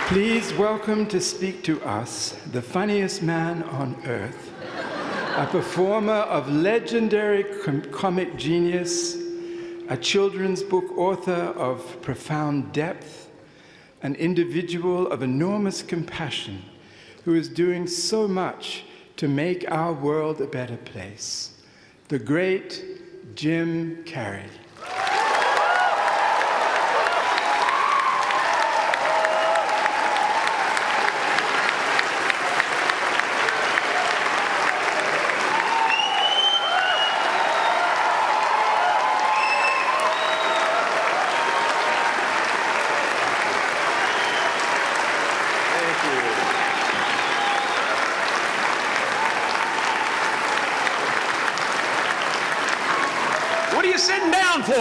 Please welcome to speak to us the funniest man on earth, a performer of legendary comic genius, a children's book author of profound depth, an individual of enormous compassion who is doing so much to make our world a better place, the great Jim Carrey. What are you sitting down for?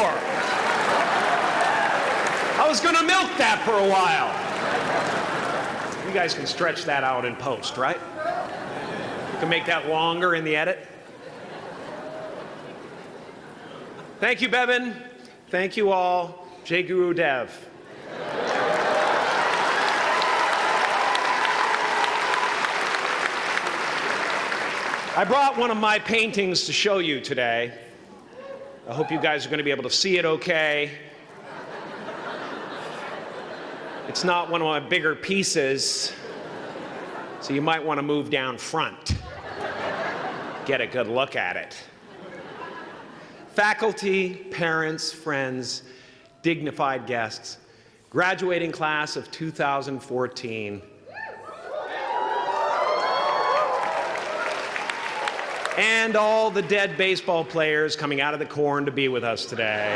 I was gonna milk that for a while. You guys can stretch that out in post, right? You can make that longer in the edit. Thank you, Bevin. Thank you all. Jai Guru Dev. I brought one of my paintings to show you today. I hope you guys are going to be able to see it okay. It's not one of my bigger pieces, so you might want to move down front. Get a good look at it. Faculty, parents, friends, dignified guests, graduating class of 2014. And all the dead baseball players coming out of the corn to be with us today.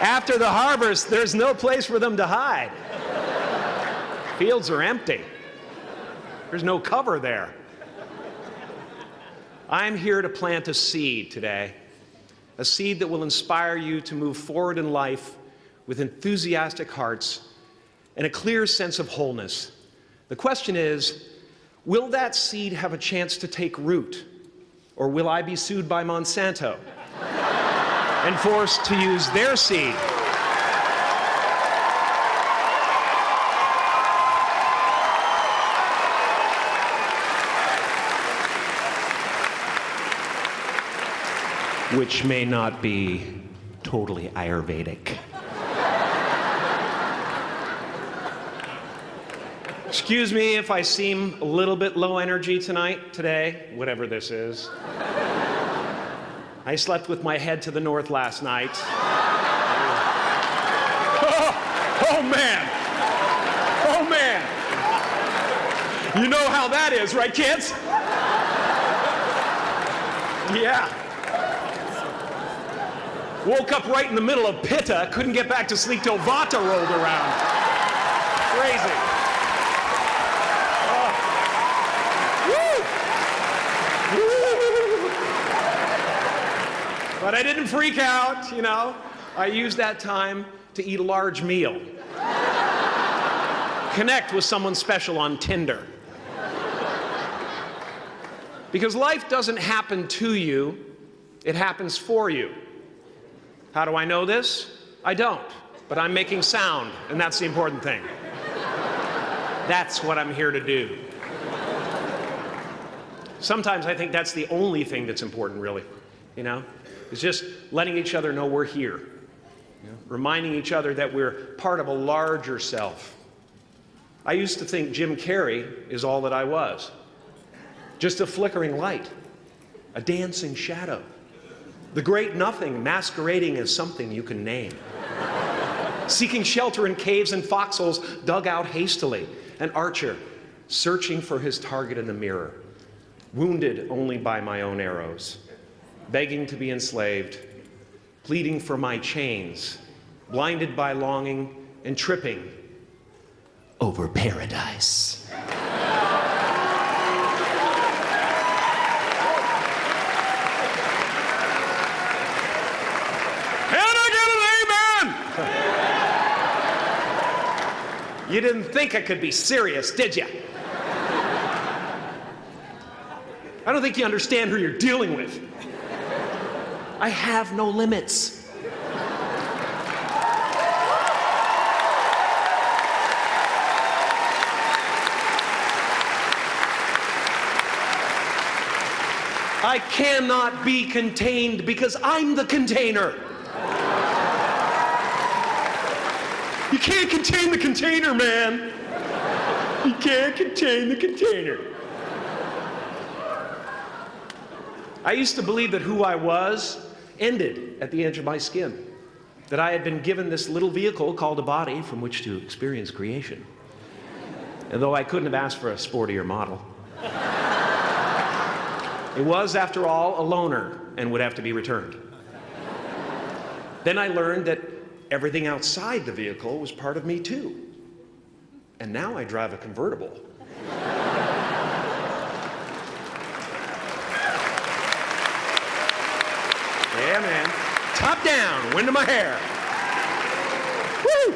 After the harvest, there's no place for them to hide. Fields are empty. There's no cover there. I'm here to plant a seed today, a seed that will inspire you to move forward in life with enthusiastic hearts and a clear sense of wholeness. The question is, will that seed have a chance to take root, or will I be sued by Monsanto and forced to use their seed? Which may not be totally Ayurvedic. Excuse me if I seem a little bit low energy today, whatever this is. I slept with my head to the north last night. Oh man! Oh man! You know how that is, right, kids? Yeah. Woke up right in the middle of Pitta, couldn't get back to sleep till Vata rolled around. Crazy. But I didn't freak out, you know. I used that time to eat a large meal. Connect with someone special on Tinder. Because life doesn't happen to you, it happens for you. How do I know this? I don't, but I'm making sound, and that's the important thing. That's what I'm here to do. Sometimes I think that's the only thing that's important, really, you know? It's just letting each other know we're here. You know? Reminding each other that we're part of a larger self. I used to think Jim Carrey is all that I was. Just a flickering light, a dancing shadow, the great nothing masquerading as something you can name. Seeking shelter in caves and foxholes dug out hastily, an archer searching for his target in the mirror, wounded only by my own arrows. Begging to be enslaved, pleading for my chains, blinded by longing and tripping over paradise. And I get an amen! You didn't think I could be serious, did you? I don't think you understand who you're dealing with. I have no limits. I cannot be contained because I'm the container. You can't contain the container, man. You can't contain the container. I used to believe that who I was ended at the edge of my skin, that I had been given this little vehicle called a body from which to experience creation. And though I couldn't have asked for a sportier model, it was, after all, a loaner and would have to be returned. Then I learned that everything outside the vehicle was part of me too. And now I drive a convertible. Yeah, man. Top down, wind in my hair. Woo!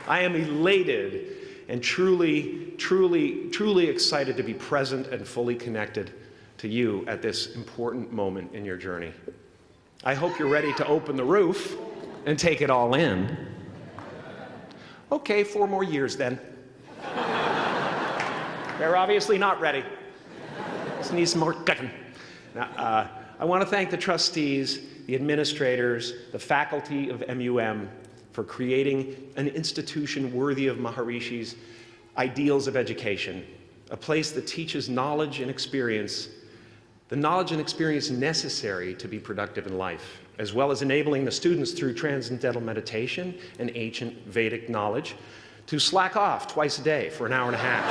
I am elated and truly, truly, truly excited to be present and fully connected to you at this important moment in your journey. I hope you're ready to open the roof and take it all in. Okay, 4 more years then. They're obviously not ready. Just need some more cooking. Now, I want to thank the trustees, the administrators, the faculty of MUM for creating an institution worthy of Maharishi's ideals of education, a place that teaches knowledge and experience, the knowledge and experience necessary to be productive in life, as well as enabling the students through transcendental meditation and ancient Vedic knowledge to slack off twice a day for an hour and a half.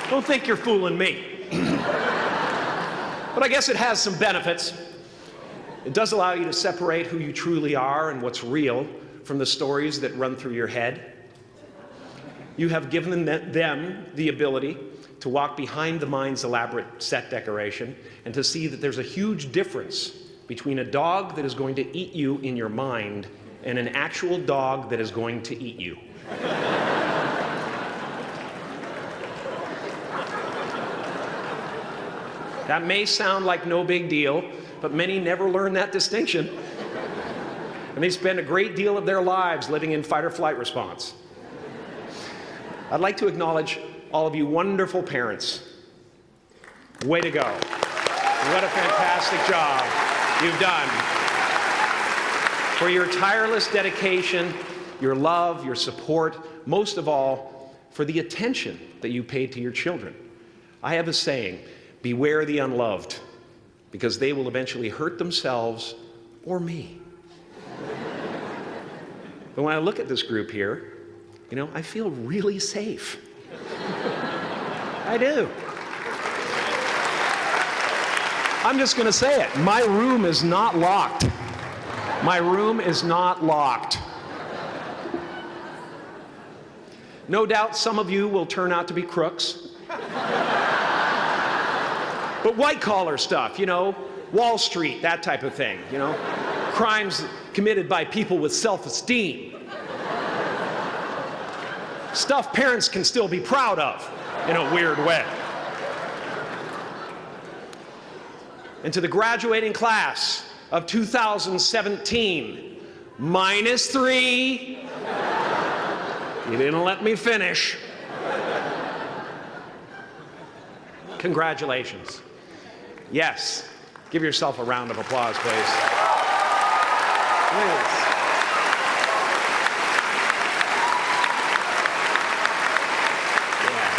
Don't think you're fooling me. But I guess it has some benefits. It does allow you to separate who you truly are and what's real from the stories that run through your head. You have given them the ability to walk behind the mind's elaborate set decoration and to see that there's a huge difference between a dog that is going to eat you in your mind and an actual dog that is going to eat you. That may sound like no big deal, but many never learn that distinction. And they spend a great deal of their lives living in fight or flight response. I'd like to acknowledge all of you wonderful parents. Way to go. What a fantastic job you've done. For your tireless dedication, your love, your support, most of all, for the attention that you paid to your children. I have a saying, beware the unloved, because they will eventually hurt themselves or me. But when I look at this group here, you know, I feel really safe. I do. I'm just going to say it. My room is not locked. My room is not locked. No doubt some of you will turn out to be crooks. But white-collar stuff, you know, Wall Street, that type of thing, you know, crimes committed by people with self-esteem. Stuff parents can still be proud of in a weird way. And to the graduating class of 2017, -3, you didn't let me finish. Congratulations. Yes, give yourself a round of applause, please. Please. Yeah.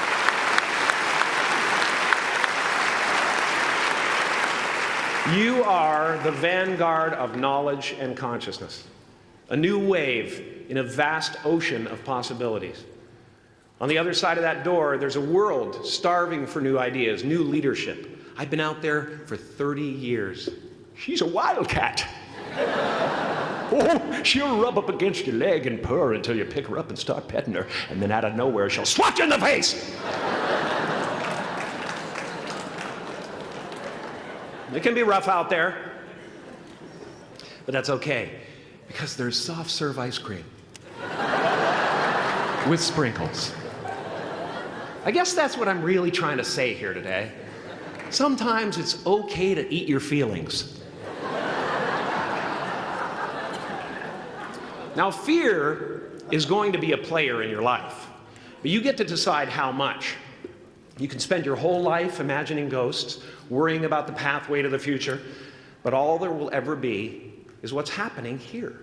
You are the vanguard of knowledge and consciousness, a new wave in a vast ocean of possibilities. On the other side of that door, there's a world starving for new ideas, new leadership. I've been out there for 30 years. She's a wildcat. Oh, she'll rub up against your leg and purr until you pick her up and start petting her, and then out of nowhere, she'll swat you in the face. It can be rough out there, but that's okay, because there's soft serve ice cream with sprinkles. I guess that's what I'm really trying to say here today. Sometimes it's okay to eat your feelings. Now, fear is going to be a player in your life, but you get to decide how much. You can spend your whole life imagining ghosts, worrying about the pathway to the future, but all there will ever be is what's happening here,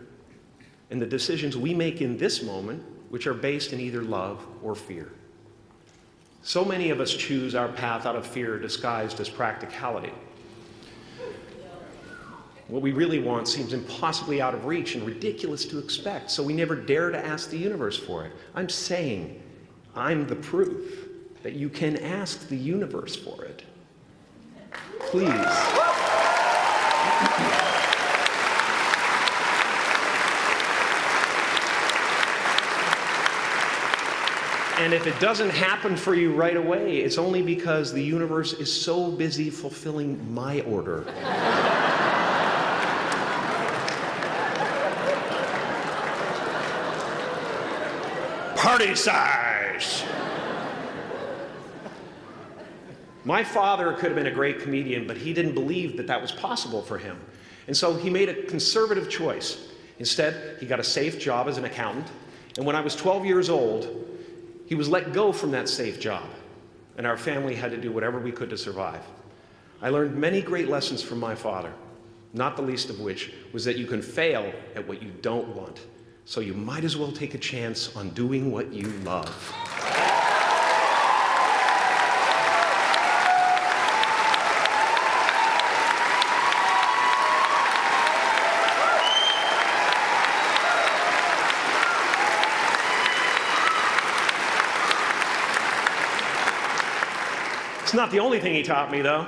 and the decisions we make in this moment, which are based in either love or fear. So many of us choose our path out of fear disguised as practicality. What we really want seems impossibly out of reach and ridiculous to expect, so we never dare to ask the universe for it. I'm saying I'm the proof that you can ask the universe for it. Please. And if it doesn't happen for you right away, it's only because the universe is so busy fulfilling my order. Party size! My father could have been a great comedian, but he didn't believe that that was possible for him. And so he made a conservative choice. Instead, he got a safe job as an accountant. And when I was 12 years old, he was let go from that safe job. And our family had to do whatever we could to survive. I learned many great lessons from my father, not the least of which was that you can fail at what you don't want. So you might as well take a chance on doing what you love. It's not the only thing he taught me, though.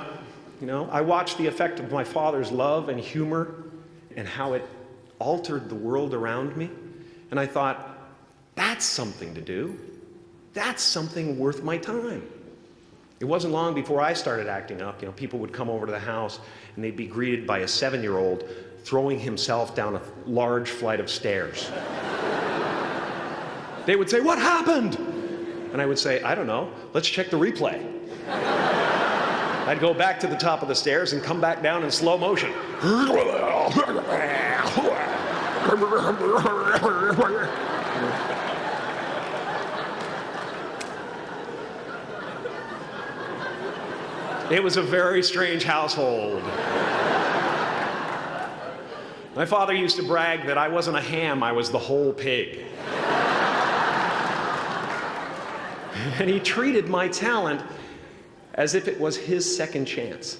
You know, I watched the effect of my father's love and humor and how it altered the world around me. And I thought, that's something to do. That's something worth my time. It wasn't long before I started acting up. You know, people would come over to the house and they'd be greeted by a 7-year-old throwing himself down a large flight of stairs. They would say, "What happened?" And I would say, "I don't know. Let's check the replay." I'd go back to the top of the stairs and come back down in slow motion. It was a very strange household. My father used to brag that I wasn't a ham, I was the whole pig. And he treated my talent as if it was his second chance.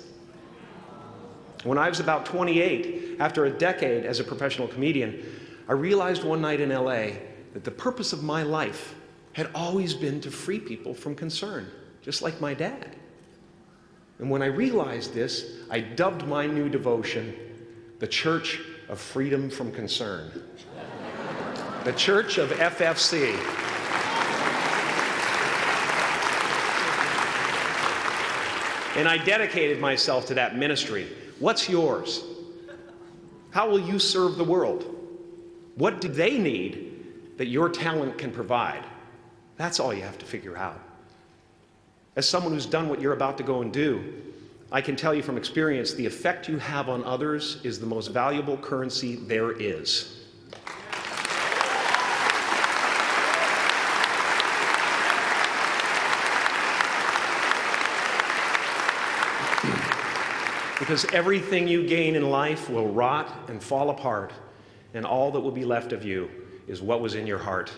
When I was about 28, after a decade as a professional comedian, I realized one night in LA that the purpose of my life had always been to free people from concern, just like my dad. And when I realized this, I dubbed my new devotion the Church of Freedom from Concern. The Church of FFC. And I dedicated myself to that ministry. What's yours? How will you serve the world? What do they need that your talent can provide? That's all you have to figure out. As someone who's done what you're about to go and do, I can tell you from experience, the effect you have on others is the most valuable currency there is. Because everything you gain in life will rot and fall apart, and all that will be left of you is what was in your heart.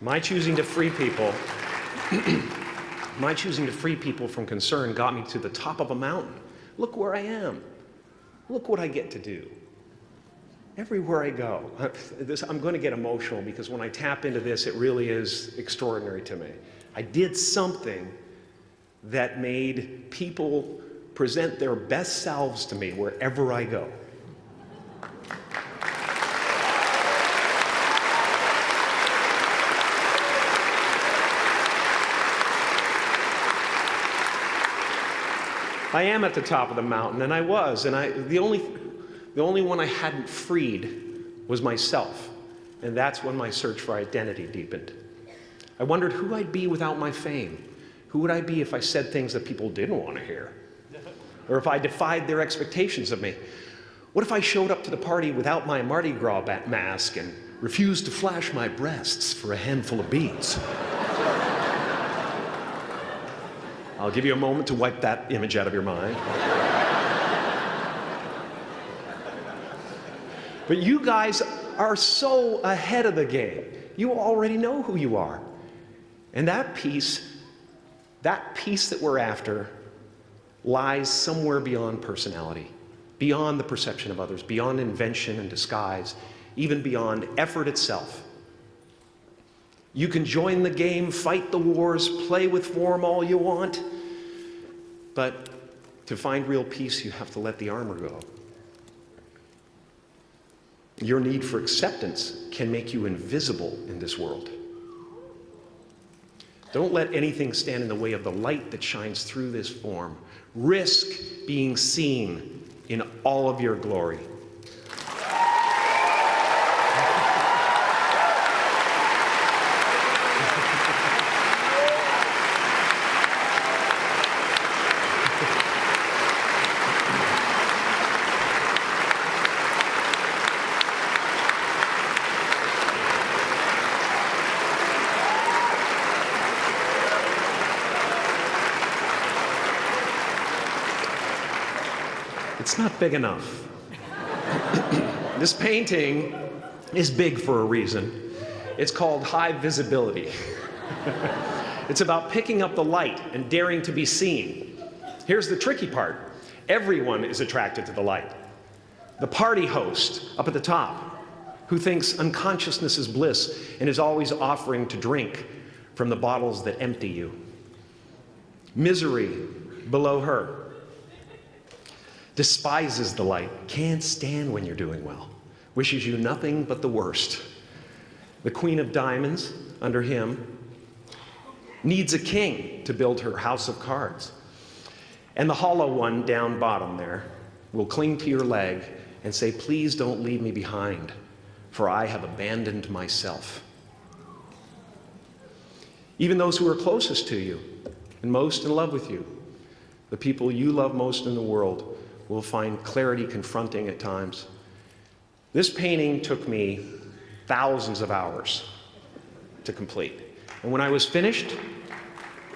My choosing to free people, from concern got me to the top of a mountain. Look where I am. Look what I get to do. Everywhere I go. I'm going to get emotional because when I tap into this, it really is extraordinary to me. I did something that made people present their best selves to me wherever I go. I am at the top of the mountain, and I was, and the only one I hadn't freed was myself, and that's when my search for identity deepened. I wondered who I'd be without my fame. Who would I be if I said things that people didn't want to hear? Or if I defied their expectations of me? What if I showed up to the party without my Mardi Gras mask and refused to flash my breasts for a handful of beads? I'll give you a moment to wipe that image out of your mind. But you guys are so ahead of the game. You already know who you are. And that peace that we're after lies somewhere beyond personality, beyond the perception of others, beyond invention and disguise, even beyond effort itself. You can join the game, fight the wars, play with form all you want, but to find real peace, you have to let the armor go. Your need for acceptance can make you invisible in this world. Don't let anything stand in the way of the light that shines through this form. Risk being seen in all of your glory. It's not big enough. This painting is big for a reason. It's called high visibility. It's about picking up the light and daring to be seen. Here's the tricky part. Everyone is attracted to the light. The party host up at the top, who thinks unconsciousness is bliss and is always offering to drink from the bottles that empty you. Misery below her. Despises the light, can't stand when you're doing well, wishes you nothing but the worst. The Queen of Diamonds, under him, needs a king to build her house of cards. And the hollow one down bottom there will cling to your leg and say, please don't leave me behind, for I have abandoned myself. Even those who are closest to you and most in love with you, the people you love most in the world, will find clarity confronting at times. This painting took me thousands of hours to complete. And when I was finished,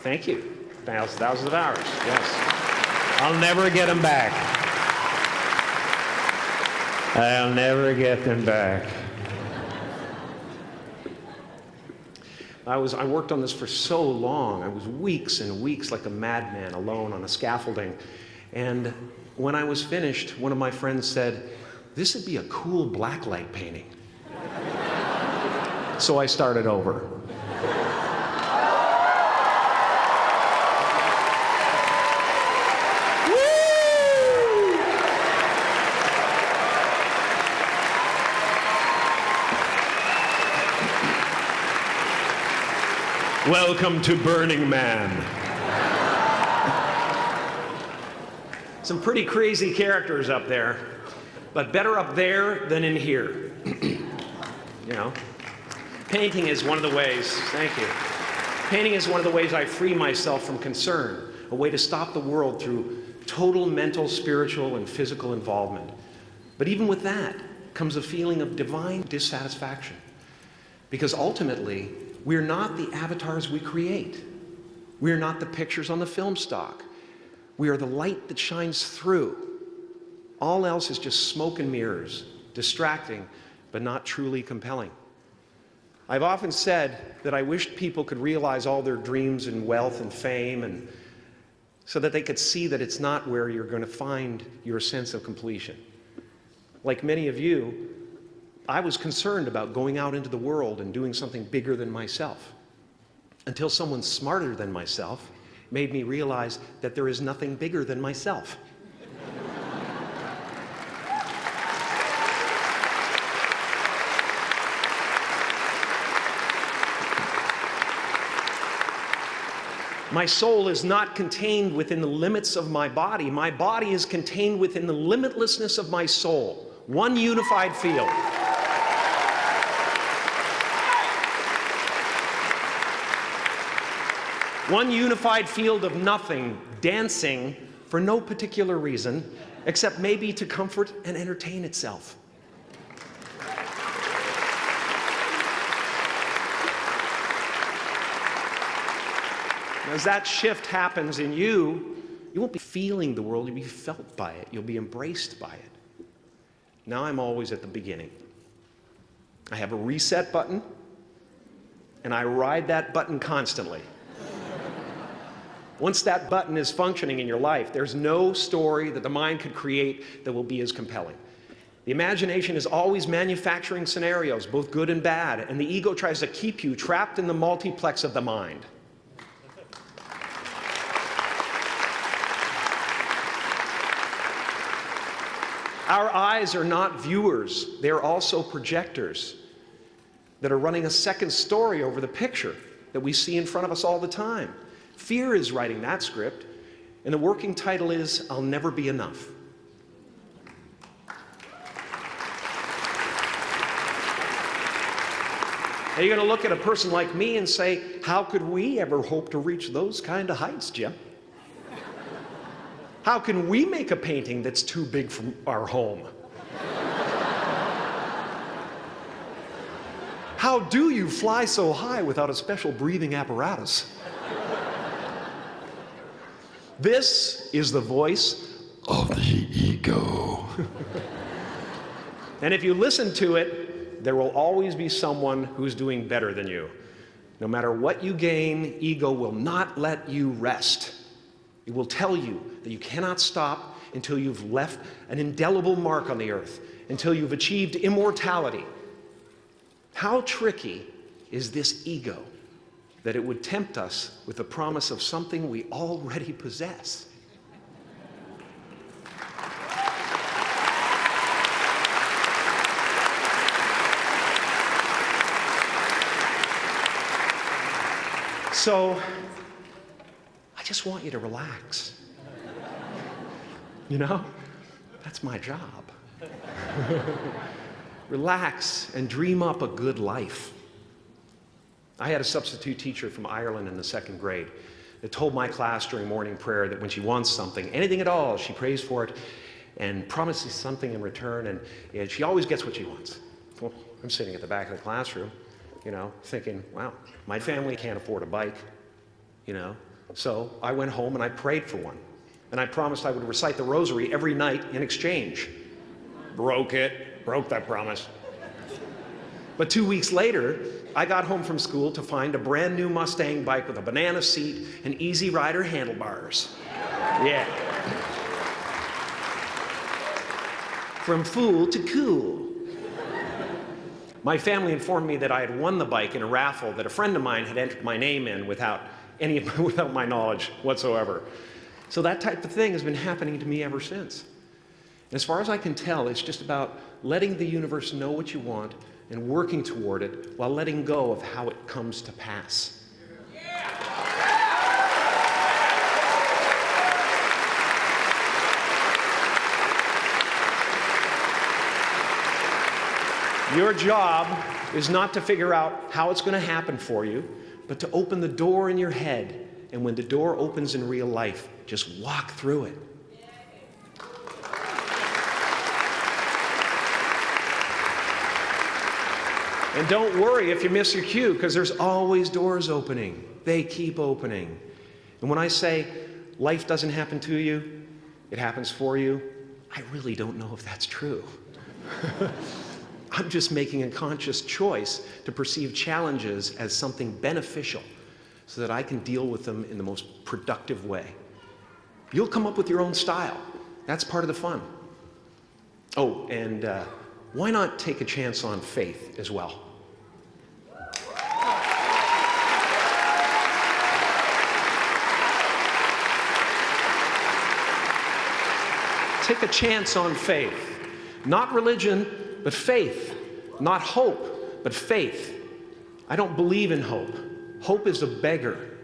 thank you, thousands of hours, yes. I'll never get them back. I'll never get them back. I worked on this for so long. I was weeks and weeks like a madman alone on a scaffolding. And when I was finished, one of my friends said, this would be a cool blacklight painting. So I started over. Welcome to Burning Man. Some pretty crazy characters up there, but better up there than in here. You know, painting is one of the ways, thank you. Painting is one of the ways I free myself from concern, a way to stop the world through total mental, spiritual, and physical involvement. But even with that comes a feeling of divine dissatisfaction, because ultimately, we're not the avatars we create. We're not the pictures on the film stock. We are the light that shines through. All else is just smoke and mirrors, distracting, but not truly compelling. I've often said that I wished people could realize all their dreams and wealth and fame, and so that they could see that it's not where you're going to find your sense of completion. Like many of you, I was concerned about going out into the world and doing something bigger than myself, until someone smarter than myself made me realize that there is nothing bigger than myself. My soul is not contained within the limits of my body. My body is contained within the limitlessness of my soul. One unified field. One unified field of nothing, dancing for no particular reason, except maybe to comfort and entertain itself. As that shift happens in you, you won't be feeling the world, you'll be felt by it. You'll be embraced by it. Now I'm always at the beginning. I have a reset button, and I ride that button constantly. Once that button is functioning in your life, there's no story that the mind could create that will be as compelling. The imagination is always manufacturing scenarios, both good and bad, and the ego tries to keep you trapped in the multiplex of the mind. Our eyes are not viewers, they're also projectors that are running a second story over the picture that we see in front of us all the time. Fear is writing that script, and the working title is, I'll Never Be Enough. Now you're going to look at a person like me and say, how could we ever hope to reach those kind of heights, Jim? How can we make a painting that's too big for our home? How do you fly so high without a special breathing apparatus? This is the voice of the ego. And if you listen to it, there will always be someone who's doing better than you. No matter what you gain, ego will not let you rest. It will tell you that you cannot stop until you've left an indelible mark on the earth, until you've achieved immortality. How tricky is this ego that it would tempt us with the promise of something we already possess? So, I just want you to relax. You know, that's my job. Relax and dream up a good life. I had a substitute teacher from Ireland in the 2nd grade that told my class during morning prayer that when she wants something, anything at all, she prays for it and promises something in return, and she always gets what she wants. Well, I'm sitting at the back of the classroom, you know, thinking, wow, my family can't afford a bike, you know. So I went home and I prayed for one. And I promised I would recite the rosary every night in exchange. Broke that promise. But 2 weeks later, I got home from school to find a brand new Mustang bike with a banana seat and Easy Rider handlebars. Yeah. From fool to cool. My family informed me that I had won the bike in a raffle that a friend of mine had entered my name in without my knowledge whatsoever. So that type of thing has been happening to me ever since. And as far as I can tell, it's just about letting the universe know what you want and working toward it while letting go of how it comes to pass. Your job is not to figure out how it's going to happen for you, but to open the door in your head. And when the door opens in real life, just walk through it. And don't worry if you miss your cue, because there's always doors opening. They keep opening. And when I say life doesn't happen to you, it happens for you, I really don't know if that's true. I'm just making a conscious choice to perceive challenges as something beneficial so that I can deal with them in the most productive way. You'll come up with your own style. That's part of the fun. Oh, and why not take a chance on faith as well? Take a chance on faith. Not religion, but faith. Not hope, but faith. I don't believe in hope. Hope is a beggar.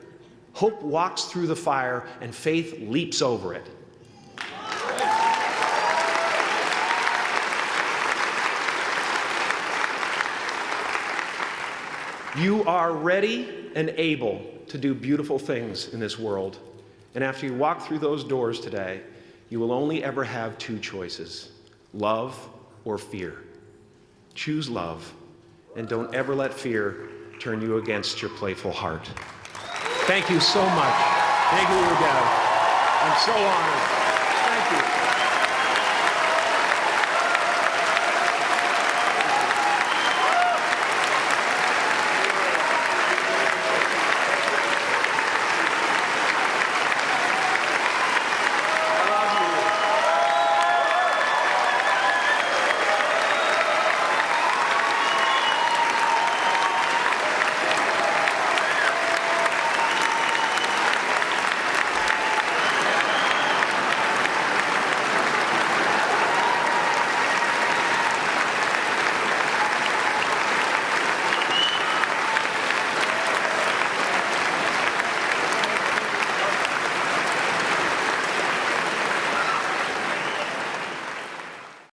Hope walks through the fire, and faith leaps over it. You are ready and able to do beautiful things in this world. And after you walk through those doors today, You will only ever have two choices, love or fear. Choose love, and don't ever let fear turn you against your playful heart. Thank you so much. Thank you, Dad. I'm so honored.